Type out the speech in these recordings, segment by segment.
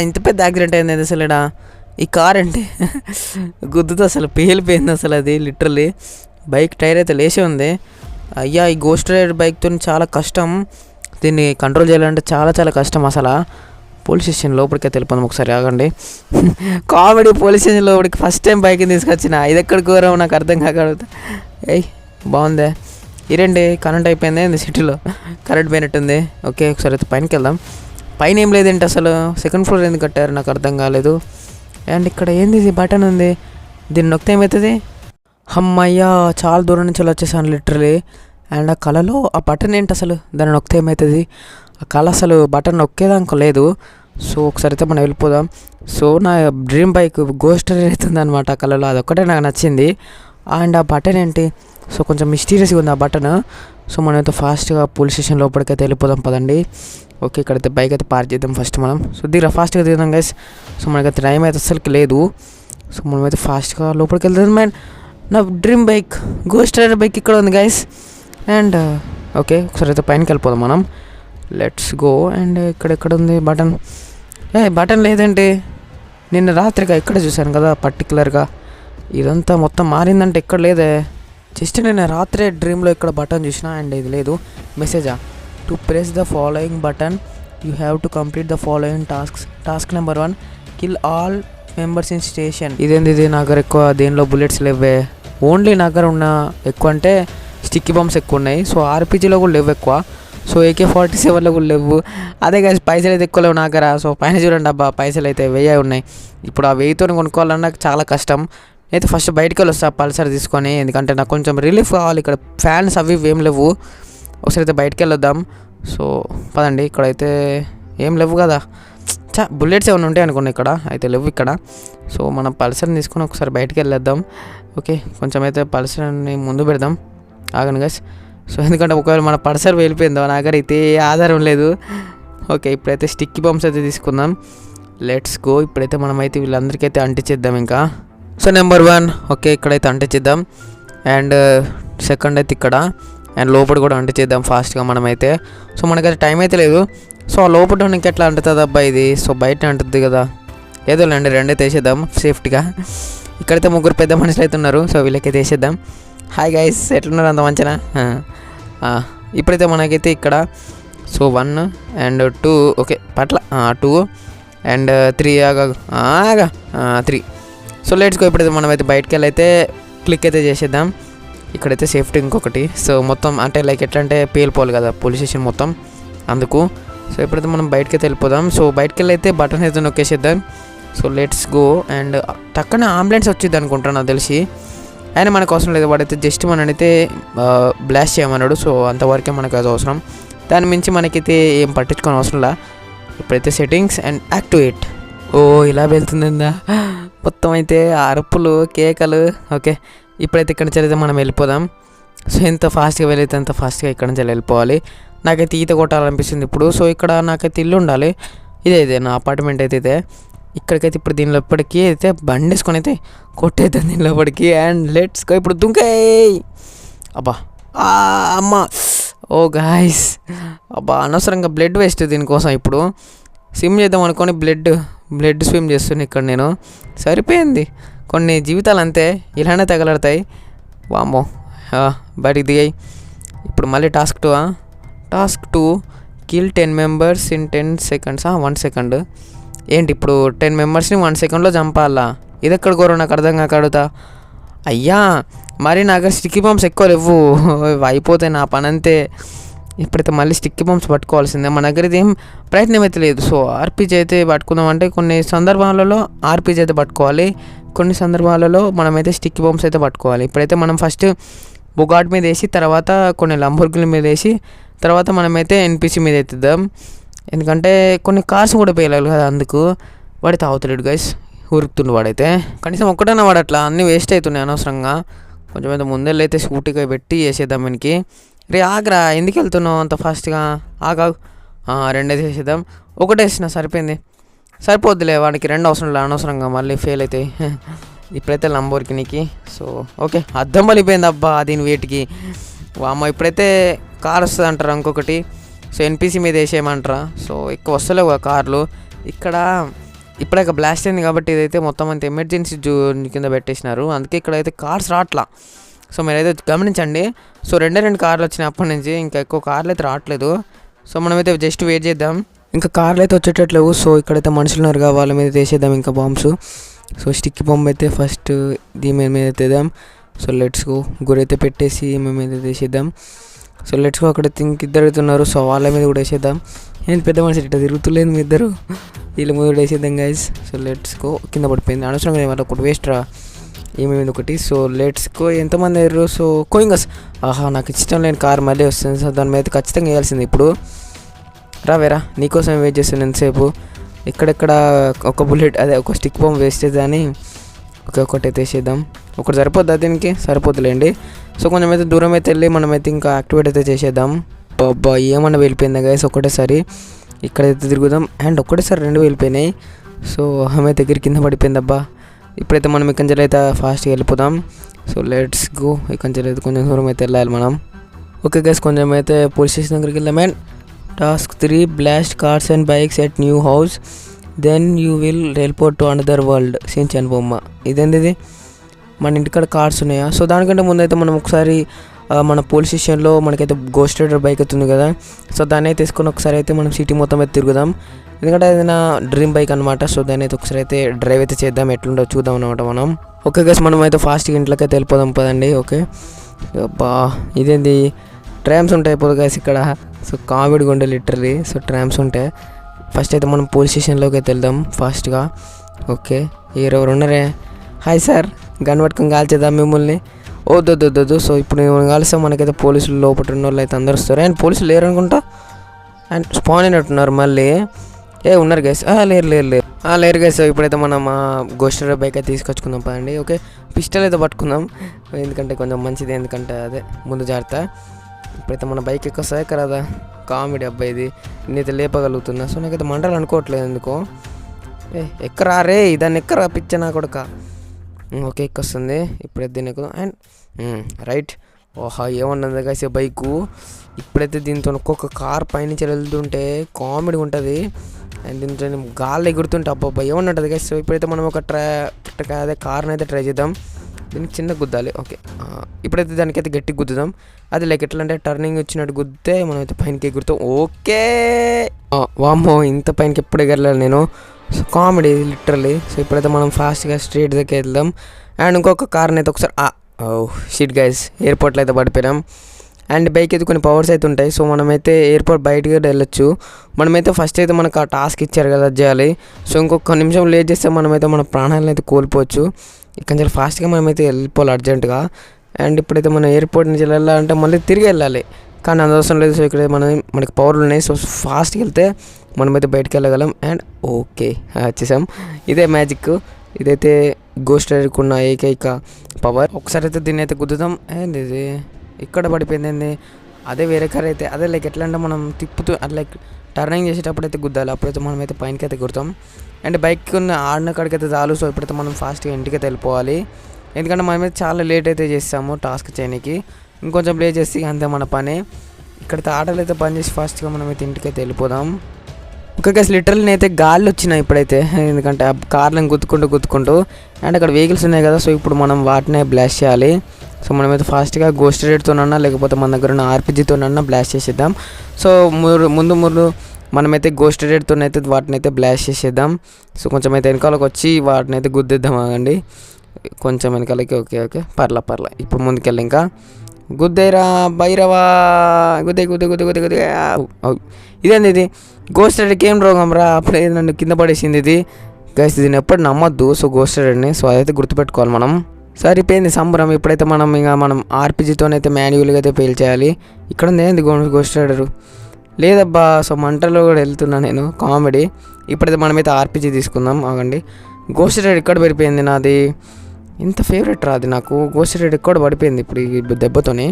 ఇంత పెద్ద యాక్సిడెంట్ అయింది అసలు ఈడ. ఈ కార్ అంటే గుద్దుతో అసలు పేలిపోయింది అసలు, అది లిటరల్లీ. బైక్ టైర్ అయితే లేచే ఉంది. అయ్యా, ఈ గోస్ట్ రైడర్ బైక్తో చాలా కష్టం, దీన్ని కంట్రోల్ చేయాలంటే చాలా చాలా కష్టం అసలు. పోలీస్ స్టేషన్ లోపలికి వెళ్ళిపోదాం ఒకసారి, ఆగండి. కామెడీ, పోలీస్ స్టేషన్ లోపలికి ఫస్ట్ టైం బైక్ని తీసుకొచ్చిన, ఇది ఎక్కడ ఘోరం నాకు అర్థం కాకూడదు. ఏయ్ బాగుందే. ఇరండి, కరెంట్ అయిపోయింది సిటీలో, కరెంట్ పోయినట్టుంది. ఓకే, ఒకసారి అయితే పైనకి వెళ్దాం. పైన ఏం లేదేంటి అసలు, సెకండ్ ఫ్లోర్ ఎందుకు కట్టారు నాకు అర్థం కాలేదు. అండ్ ఇక్కడ ఏంది, ఇది బటన్ ఉంది, దీన్ని నొక్కితే ఏమవుతుంది? అమ్మయ్యా, చాలా దూరం నుంచి వచ్చేసాను లిటరలీ. అండ్ ఆ కళలో ఆ బటన్ ఏంటి అసలు, దాన్ని నొక్కితే ఏమవుతుంది? ఆ కళ అసలు బటన్ నొక్కేదానికి లేదు. సో ఒకసారి అయితే మనం వెళ్ళిపోదాం. సో నా డ్రీమ్ బైక్ గోస్ట్ రైడర్ అవుతుంది అనమాట ఆ కళలో, అదొక్కటే నాకు నచ్చింది. అండ్ ఆ బటన్ ఏంటి, సో కొంచెం మిస్టీరియస్గా ఉంది ఆ బటన్. సో మనమైతే ఫాస్ట్గా పోలీస్ స్టేషన్ లోపలికైతే వెళ్ళిపోదాం పదండి. ఓకే, ఇక్కడైతే బైక్ అయితే పార్క్ చేద్దాం ఫస్ట్ మనం. సో దిగురా, ఫాస్ట్గా దిగుదాం గైస్. సో మనకైతే టైం అయితే అసలుకి లేదు. సో మనమైతే ఫాస్ట్గా లోపలికి వెళ్తాం. మ్యాన్, నా dream bike ghost rider bike ఇక్కడ ఉంది గైస్. అండ్ ఓకే, ఒకసారి అయితే పైనకి వెళ్ళిపోదాం మనం. Let's go. అండ్ ఇక్కడ ఉంది బటన్. బటన్ లేదంటే నిన్న రాత్రిగా ఇక్కడ చూశాను కదా పర్టికులర్గా, ఇదంతా మొత్తం మారిందంటే ఎక్కడ లేదే. జస్ట్ నేను రాత్రే డ్రీమ్లో ఇక్కడ బటన్ చూసిన, అండ్ ఇది లేదు. మెసేజా, to press the following button you have to complete the following tasks. Task number 1, kill all members in station. ఇదేంది, ఇది నా దగ్గర ఎక్కువ దేనిలో బుల్లెట్స్ లేవే. ఓన్లీ నా దగ్గర ఉన్న ఎక్కువ అంటే స్టిక్కీ బాంబ్స్ ఎక్కువ ఉన్నాయి. సో ఆర్పీజీలో కూడా లేవు ఎక్కువ. సో AK-47లో కూడా లేవు. అదే కాదు, పైసలు అయితే ఎక్కువ లేవు నా దగ్గర. సో పైన చూడండి అబ్బా, పైసలు అయితే 1000 ఉన్నాయి. ఇప్పుడు ఆ 1000తో కొనుక్కోవాలన్నా చాలా కష్టం. అయితే ఫస్ట్ బయటికి వెళ్ళి వస్తా పల్సర్ తీసుకొని, ఎందుకంటే నాకు కొంచెం రిలీఫ్ కావాలి. ఇక్కడ ఫ్యాన్స్ అవి ఏం లేవు. ఒకసారి అయితే బయటికి వెళ్ళొద్దాం. సో పదండి, ఇక్కడైతే ఏం లేవు కదా. బుల్లెట్స్ ఏమైనా ఉంటాయి అనుకున్నా, ఇక్కడ అయితే లేవు ఇక్కడ. సో మనం పల్సర్ని తీసుకొని ఒకసారి బయటికి వెళ్ళేద్దాం. ఓకే, కొంచెం అయితే పల్సర్ని ముందు పెడదాం, ఆగండి గైస్. సో ఎందుకంటే ఒకవేళ మన పల్సర్ వెళ్ళిపోయిందో నా దగ్గర అయితే ఆధారం లేదు. ఓకే, ఇప్పుడైతే స్టిక్కీ బాంబ్స్ అయితే తీసుకుందాం. Let's go. ఇప్పుడైతే మనమైతే వీళ్ళందరికైతే అంటించేద్దాం ఇంకా. సో నెంబర్ 1 ఓకే, ఇక్కడైతే అంటించేద్దాం. అండ్ సెకండ్ అయితే ఇక్కడ, అండ్ లోపల కూడా అంటించేద్దాం ఫాస్ట్గా మనమైతే. సో మనకైతే టైం అయితే లేదు. సో ఆ లోపల ఇంకా ఎట్లా అంటుతుంది అబ్బా ఇది, సో బయట అంటుంది కదా. ఏదో లేండి, రెండైతే వేసేద్దాం సేఫ్టీగా. ఇక్కడైతే 3 పెద్ద మనుషులు అయితే ఉన్నారు. సో వీళ్ళకైతే వేసేద్దాం. హాయ్ గైస్, ఎట్లున్నారు అంత మంచిగా? ఇప్పుడైతే మనకైతే ఇక్కడ సో 1 అండ్ 2 ఓకే పట్ల 2 and 3 Agha 3. So let's go. ఇప్పుడైతే మనమైతే బయటకు వెళ్ళి అయితే క్లిక్ అయితే చేసేద్దాం. ఇక్కడైతే సేఫ్టీ ఇంకొకటి. సో మొత్తం అంటే లైక్ ఎట్లా అంటే పేలిపోవాలి కదా పోలీస్ స్టేషన్ మొత్తం, అందుకు. సో ఇప్పుడైతే మనం బయటకైతే వెళ్ళిపోదాం. సో బయటకు వెళ్ళి అయితే బటన్ అయితే నొక్కేసేద్దాం. So let's go. అండ్ టక్కన అంబులెన్స్ వచ్చింది అనుకుంటాను నాకు తెలిసి. ఆయన మనకు అవసరం లేదు, వాడైతే జస్ట్ మననైతే బ్లాస్ట్ చేయమన్నాడు. సో అంతవరకే మనకు అది అవసరం, దాని మించి మనకైతే ఏం పట్టించుకోని అవసరం లే. ఇప్పుడైతే సెట్టింగ్స్ అండ్ యాక్టివేట్. ఓ ఇలా వెళ్తుందా మొత్తం అయితే, అరుపులు కేకలు. ఓకే, ఇప్పుడైతే ఇక్కడ నుంచి అయితే మనం వెళ్ళిపోదాం. సో ఎంత ఫాస్ట్గా వెళ్ళైతే అంత ఫాస్ట్గా ఇక్కడ నుంచి వెళ్ళిపోవాలి. నాకైతే ఈత కొట్టాలనిపిస్తుంది ఇప్పుడు. సో ఇక్కడ నాకైతే ఇల్లు ఉండాలి. ఇదే నా అపార్ట్మెంట్ అయితే ఇదే. ఇక్కడికైతే ఇప్పుడు దీనిలోపడికి అయితే బండి వేసుకొని అయితే కొట్టేద్దాం దీనిలోపడికి. And let's go. ఇప్పుడు దుంకే అబ్బా అమ్మ. ఓ గాయస్ అబ్బా, అనవసరంగా బ్లడ్ వేస్ట్ దీనికోసం. ఇప్పుడు స్విమ్ చేద్దాం అనుకొని బ్లడ్ స్విమ్ చేస్తున్నా ఇక్కడ నేను. సరిపోయింది, కొన్ని జీవితాలు అంతే ఇలానే తగలడతాయి. వామ్మో, బయటికి దిగాయి. ఇప్పుడు మళ్ళీ task 2 kill 10 members in 10 seconds. 1 second ఏంటి, ఇప్పుడు 10 మెంబర్స్ని 1 సెకండ్లో చంపాలా? ఇది ఎక్కడ కోరో నాకు అర్థం కాక అడుగుతా. అయ్యా మరి నాకు స్టిక్కీ బాంబ్స్ ఎక్కువ లేవు, అయిపోతాయి నా పని అంతే. ఇప్పుడైతే మళ్ళీ స్టిక్కీ బాంబ్స్ పట్టుకోవాల్సిందే. మన దగ్గర ఇది ఏం ప్రయత్నం అయితే లేదు. సో ఆర్పీజీ అయితే పట్టుకుందాం అంటే కొన్ని సందర్భాలలో ఆర్పీజీ అయితే పట్టుకోవాలి, కొన్ని సందర్భాలలో మనమైతే స్టిక్కీ బాంబ్స్ అయితే పట్టుకోవాలి. ఇప్పుడైతే మనం ఫస్ట్ బుగాట్ మీద వేసి, తర్వాత కొన్ని లంబోర్గిని మీద వేసి, తర్వాత మనమైతే ఎన్పిసి మీద ఎత్తుద్దాం. ఎందుకంటే కొన్ని కార్స్ కూడా పేలాలి కదా, అందుకు. వాడితే అవుతలేడు గైస్, ఉరుకుతుండు వాడైతే. కనీసం ఒక్కటైనా వాడు అట్లా అన్నీ వేస్ట్ అవుతున్నాయి అనవసరంగా. కొంచెం అయితే ముందెళ్ళైతే స్కూటీగా పెట్టి వేసేద్దాం వీనికి. రే ఆగ్రా, ఎందుకు వెళ్తున్నావు అంత ఫాస్ట్గా? ఆగా 2 అయితే వేసేద్దాం. 1 వేసినా సరిపోయింది, సరిపోద్దులే. వాడికి 2 అవసరం లేదు అనవసరంగా, మళ్ళీ ఫెయిల్ అవుతాయి. ఇప్పుడైతే లంబోర్గినికి. సో ఓకే, అద్దం పలిపోయింది అబ్బా దీని వేటికి. వామ్మ, ఇప్పుడైతే కార్ వస్తుంది అంటారా ఇంకొకటి. సో ఎన్పిసి మీద వేసేయమంటారా? సో ఎక్కువ వస్తలేవు కార్లు. ఇక్కడ ఇప్పుడే బ్లాస్ట్ అయింది కాబట్టి ఇదైతే మొత్తం అంత ఎమర్జెన్సీ జోన్ కింద పెట్టేసినారు. అందుకే ఇక్కడైతే కార్స్ రావట్లా. సో మీరైతే గమనించండి. సో 2 కార్లు వచ్చినాయి అప్పటి నుంచి, ఇంకా ఎక్కువ కార్లు అయితే రావట్లేదు. సో మనమైతే జస్ట్ వెయిట్ చేద్దాం. ఇంకా కార్లు అయితే వచ్చేటట్లేవు. సో ఇక్కడైతే మనుషులు ఉన్నారుగా, వాళ్ళ మీద వేసేద్దాం ఇంకా బాంబ్స్. సో స్టిక్ బాంబ్ అయితే ఫస్ట్ దీని మీద వేద్దాం. So let's go. గురైతే పెట్టేసి మేము మీద వేసేద్దాం. So let's go. అక్కడ ఇద్దరు అవుతున్నారు. సో వాళ్ళ మీద కూడా వేసేద్దాం. ఏంటి పెద్ద మనిషి ఇట్లా తిరుగుతులేదు మీ ఇద్దరు, వీళ్ళ ముందు వేసేద్దాం గైస్. So let's go. కింద పడిపోయింది అనవసరంగా, వాళ్ళ ఒకటి వేస్ట్ రా ఏమేమి ఒకటి. So let's go. ఎంతమంది అయ్యారు? సో కోయింగస్. ఆహా, నాకు ఇష్టం లేని కార్ మళ్ళీ వస్తుంది. సో దాని మీద ఖచ్చితంగా వేయాల్సింది. ఇప్పుడు రావేరా, నీకోసం వెయిట్ చేస్తాను ఎంతసేపు. ఇక్కడెక్కడ ఒక బుల్లెట్ అదే ఒక స్టిక్ బాంబ్ వేస్ట్ చేద్దామని ఒకటి అయితే వేసేద్దాం. ఒకటి సరిపోద్దా దీనికి? సరిపోతులేండి. సో కొంచెం అయితే దూరం అయితే వెళ్ళి మనమైతే ఇంకా యాక్టివేట్ అయితే చేసేద్దాం. అబ్బా ఏమన్నా వెళ్ళిపోయిందా గైస్ ఒకటేసారి. ఇక్కడైతే తిరుగుదాం అండ్ ఒకటేసారి 2 వెళ్ళిపోయినాయి. సో ఆమె దగ్గర కింద పడిపోయింది. అబ్బా ఇప్పుడైతే మనం ఇక్కడి నుంచి అయితే ఫాస్ట్గా వెళ్ళిపోదాం. So let's go. ఇక్కడి నుంచి అయితే కొంచెం దూరం అయితే వెళ్ళాలి మనం. ఓకే గైస్, కొంచెం అయితే పోలీస్ స్టేషన్ దగ్గరికి వెళ్దాం. And task 3 blast cars and bikes at new house, then you will report to another world. Shinchan బొమ్మ ఇదేంది ఇది? మన ఇంటికాడ కార్స్ ఉన్నాయా? సో దానికంటే ముందైతే మనం ఒకసారి మన పోలీస్ స్టేషన్లో మనకైతే గోస్ట్ రైడర్ బైక్ అవుతుంది కదా, సో దాన్ని అయితే తీసుకొని ఒకసారి అయితే మనం సిటీ మొత్తం అయితే తిరుగుదాం. ఎందుకంటే అది నా డ్రీమ్ బైక్ అనమాట. సో దాన్ని అయితే ఒకసారి అయితే డ్రైవ్ అయితే చేద్దాం, ఎట్లుండో చూద్దాం అనమాట మనం. ఓకే గైస్, మనం అయితే ఫాస్ట్గా ఇంట్లోకి అయితే వెళ్ళిపోదాం పదండి. ఓకే అబ్బా ఇదేంది ట్రామ్స్ ఉంటాయి పోదు గైస్ ఇక్కడ. సో కామెడీగా ఉండే లిటరలీ. సో ట్రామ్స్ ఉంటాయి. ఫస్ట్ అయితే మనం పోలీస్ స్టేషన్లోకి అయితే వెళ్దాం ఫాస్ట్గా. ఓకే ఎవరు ఉన్నారే? హాయ్ సార్, గన్ పట్టుకొని కాల్చేద్దాం మిమ్మల్ని. వద్దు. సో ఇప్పుడు మనం కలిసాం, మనకైతే పోలీసులు లోపల ఉన్న వాళ్ళు అయితే అందరు వస్తారు. అండ్ పోలీసులు లేరు అనుకుంటా, అండ్ స్పాన్ అయినట్టున్నారు మళ్ళీ. ఉన్నారు గైస్. లేరు గైస్. ఇప్పుడైతే మనం గోస్ట్ రైడర్ బైక్ అయితే తీసుకొచ్చుకుందాం పదండి. ఓకే పిస్టల్ అయితే పట్టుకుందాం, ఎందుకంటే కొంచెం మంచిది, ఎందుకంటే అదే ముందు జాగ్రత్త. ఇప్పుడైతే మన బైక్ ఎక్కొస్తాయి కదా. కామెడీ అబ్బాయి ఇది, నేనైతే లేపగలుగుతున్నా. సో నాకైతే మంటలు అనుకోవట్లేదు ఎందుకో. ఎక్కరా రే, దాన్ని ఎక్కరా పిచ్చ నా కొడుక. ఓకే ఎక్కొస్తుంది ఇప్పుడైతే దీని ఎక్కుదాం. And right. ఓహా ఏమన్నది కాసే బైకు. ఇప్పుడైతే దీంతో ఒక్కొక్క కార్ పైనుంచి వెళ్తుంటే కామెడీ ఉంటుంది. అండ్ దీంతో గాల్లో ఎగురుతుంటే అబ్బాబ్బా ఏమన్నది కాసి. సో ఇప్పుడైతే మనం ఒక అదే కార్ని అయితే ట్రై చేద్దాం. దీనికి చిన్న గుద్దాలి. ఓకే ఇప్పుడైతే దానికైతే గట్టిగా గుద్దుదాం. అది లైక్ ఎట్లా అంటే టర్నింగ్ వచ్చినట్టు గుద్దితే మనం అయితే పైనకి ఎగురుతాం. ఓకే వామ్మో, ఇంత పైనకి ఎప్పుడు ఎగరలేదు నేను. So comedy literally. సో ఇప్పుడైతే మనం ఫాస్ట్గా స్ట్రీట్ దగ్గర వెళ్దాం. అండ్ ఇంకొక కార్ని అయితే ఒకసారి షిట్ గైస్, ఎయిర్పోర్ట్లో అయితే పడిపోయినాం. అండ్ బైక్ అయితే కొన్ని పవర్స్ అయితే ఉంటాయి. సో మనమైతే ఎయిర్పోర్ట్ బయటకి వెళ్ళొచ్చు. మనమైతే ఫస్ట్ అయితే మనకు ఆ టాస్క్ ఇచ్చారు కదా చేయాలి. సో ఇంకొక నిమిషం లేట్ చేస్తే మనమైతే మన ప్రాణాలను అయితే కోల్పోవచ్చు. ఇక్కడ నుంచి ఫాస్ట్గా మనమైతే వెళ్ళిపోవాలి అర్జెంటుగా. అండ్ ఇప్పుడైతే మనం ఎయిర్పోర్ట్ నుంచి వెళ్ళాలంటే మళ్ళీ తిరిగి వెళ్ళాలి, కానీ అది అవసరం లేదు. సో ఇక్కడ మనకి పవర్లు ఉన్నాయి. సో ఫాస్ట్గా వెళ్తే మనమైతే బయటకు వెళ్ళగలం. అండ్ ఓకే వచ్చేసాం. ఇదే మ్యాజిక్, ఇదైతే గోస్ట్ రైడర్కి ఉన్న ఏకైక పవర్. ఒకసారి అయితే దీన్ని అయితే గుద్దుదాం. అండ్ ఇది ఇక్కడ పడిపోయింది ఏంది, అదే వేరే కార్ అయితే అదే లైక్ ఎట్లా అంటే మనం తిప్పుతూ లైక్ టర్నింగ్ చేసేటప్పుడు అయితే గుద్దాలి, అప్పుడైతే మనం అయితే పైనకి అయితే గుర్తాం. అండ్ బైక్ ఉన్న ఆడిన కాడికి అయితే చాలు. సో ఇప్పుడైతే మనం ఫాస్ట్గా ఇంటికి అయితే వెళ్ళిపోవాలి, ఎందుకంటే మనమైతే చాలా లేట్ అయితే చేస్తాము టాస్క్ చేయడానికి. ఇంకొంచెం లేట్ చేసి అంతే మన పని. ఇక్కడైతే ఆటోలు అయితే పని చేసి ఫాస్ట్గా మనమైతే ఇంటికి అయితే వెళ్ళిపోదాం. ఓకే గైస్, లిటరల్లీ అయితే గాల్లో వచ్చినాయి ఇప్పుడైతే, ఎందుకంటే ఆ కార్లను గుద్దుకుంటూ. అండ్ అక్కడ వెహికల్స్ ఉన్నాయి కదా, సో ఇప్పుడు మనం వాటినే బ్లాస్ట్ చేయాలి. సో మనమైతే ఫాస్ట్గా గోస్ట్ రైడర్తోనన్నా లేకపోతే మన దగ్గర ఉన్న ఆర్పీజీతోనన్నా బ్లాస్ట్ చేసేద్దాం. సో ముందు మనమైతే గోస్ట్ రైడర్తోనైతే వాటిని అయితే బ్లాస్ట్ చేసేద్దాం. సో కొంచెం అయితే వెనకాలకు వచ్చి వాటిని అయితే గుద్దేద్దాం ఆగండి, కొంచెం వెనకాలకి. ఓకే పర్లా. ఇప్పుడు ముందుకెళ్ళి ఇంకా గుద్దేరా భైరవా, గుద్దే ఇదేంది ఇది గోస్ట్ రైడర్కి ఏం రోగం రా, అప్పుడే నన్ను కింద పడేసింది ఇది. గైస్ దీన్ని ఎప్పుడు నమ్మొద్దు. సో గోస్ట్ రైడర్ని, సో అదైతే గుర్తుపెట్టుకోవాలి మనం. సరిపోయింది సంబరం. ఇప్పుడైతే మనం ఆర్పీజీతోనైతే మాన్యువల్గా అయితే పేల్చేయాలి. ఇక్కడ ఉంది ఏంది గోస్ట్ రైడరు లేదబ్బా. సో మంటలో కూడా వెళ్తున్నా నేను, కామెడీ. ఇప్పుడైతే మనమైతే ఆర్పీజీ తీసుకుందాం ఆగండి. గోస్ట్ రైడర్ ఇక్కడ పడిపోయింది నాది, ఇంత ఫేవరెట్ రాదు నాకు. గోస్ట్ రైడర్ ఇక్కడ పడిపోయింది ఇప్పుడు ఈ దెబ్బతోనే.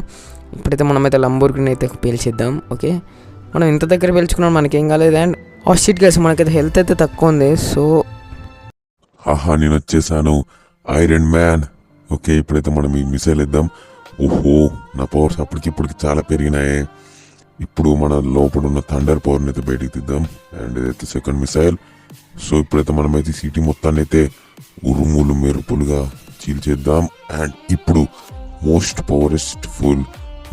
ఇప్పుడైతే మనమైతే లంబోర్గిని అయితే పేల్చేద్దాం. ఓకే మనం ఇంత దగ్గర పేల్చుకున్నాం, మనకేం కాలేదు. అండ్ షిట్ గైస్, మనకైతే హెల్త్ అయితే తక్కువ ఉంది. సో నేను వచ్చేసాను ఐరన్ మ్యాన్. ఓకే ఇప్పుడైతే మనం ఈ మిసైల్ ఇద్దాం. ఓహో నా పవర్స్ అప్పటికిప్పటికి చాలా పెరిగినాయి. ఇప్పుడు మన లోపల ఉన్న థండర్ పవర్ని అయితే బయటికి తీద్దాం. అండ్ ఇదైతే సెకండ్ మిసైల్. సో ఇప్పుడైతే మనమైతే ఈ సిటీ మొత్తాన్ని అయితే ఉరుములు మెరుపులుగా చీల్చేద్దాం. అండ్ ఇప్పుడు most powerful full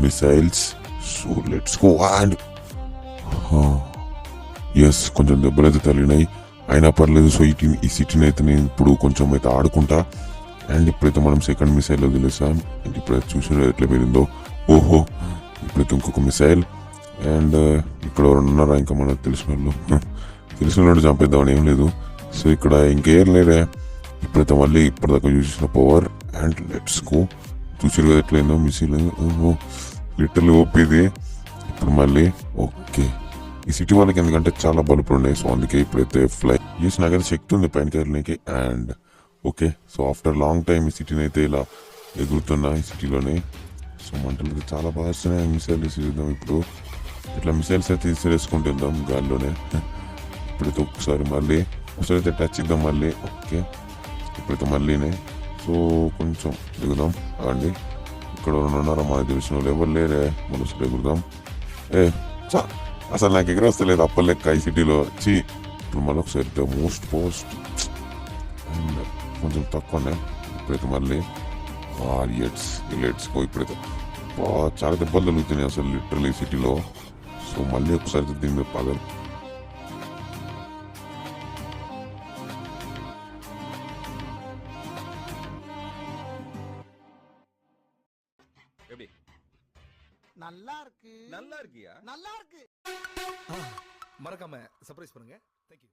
missiles. So let's go. And yes, కొంచెం దెబ్బలు అయితే తగిలినాయి, అయినా పర్లేదు. సో ఈ సిటీని అయితే నేను ఇప్పుడు కొంచెం అయితే ఆడుకుంటా. అండ్ ఇప్పుడైతే మనం సెకండ్ మిసైల్ వదిలేసాం. అండ్ ఇప్పుడైతే చూసిన ఎట్లా పేరిందో. ఓహో, ఇప్పుడైతే ఇంకొక మిసైల్. అండ్ ఇక్కడ ఎవరు ఉన్నారా ఇంకా మనకు తెలిసిన వాళ్ళు చంపేద్దామని ఏం లేదు. సో ఇక్కడ ఇంకేం లేదే. ఇప్పుడైతే మళ్ళీ ఇప్పటిదాకా చూసిన పవర్. And let's go. చూసారు కదా ఎట్లయిందో మిసైల్. ఓహో, లిటరల్లీ ఓపీది. ఇప్పుడు మళ్ళీ ఓకే. ఈ సిటీ వాళ్ళకి ఎందుకంటే చాలా బలుపులు ఉన్నాయి, సో అందుకే ఇప్పుడైతే ఫ్లై చేసి నాకైతే శక్తి ఉంది పైన కదలడానికి. And okay, so after long time ఈ సిటీని అయితే ఇలా ఎగురుతున్నా ఈ సిటీలోనే. సో మంటలు చాలా బాగా వస్తున్నాయి. మిసైల్ తీసేద్దాం ఇప్పుడు. ఇట్లా మిసైల్స్ అయితే తీసేసుకుంటూ వెళ్దాం గాల్లోనే. ఇప్పుడైతే ఒకసారి అయితే టచ్ ఇద్దాం మళ్ళీ. ఓకే, ఇప్పుడైతే మళ్ళీనే. సో కొంచెం దిగుదాం. అండి ఇక్కడ ఉన్నారా మనకు తెలిసిన వాళ్ళు ఎవరు లేరే. మనం అసలు ఎగురుదాం. అసలు నాకు ఎగరొస్తలేదు అప్పలెక్క ఈ సిటీలో వచ్చి. ఇప్పుడు మళ్ళీ ఒకసారి మోస్ట్ పోస్ట్ అండ్ కొంచెం తక్కువనే. ఇప్పుడైతే మళ్ళీ లెట్స్ గో. ఇప్పుడైతే చాలా దెబ్బలు తగులుతున్నాయి అసలు లిటరల్లీ సిటీలో. సో మళ్ళీ ఒకసారి దీని మీద పగలు. நல்லா இருக்கு. நல்லா இருக்கியா? நல்லா இருக்கு. மறக்காம சர்ப்ரைஸ் பண்ணுங்க. தேங்க்யூ.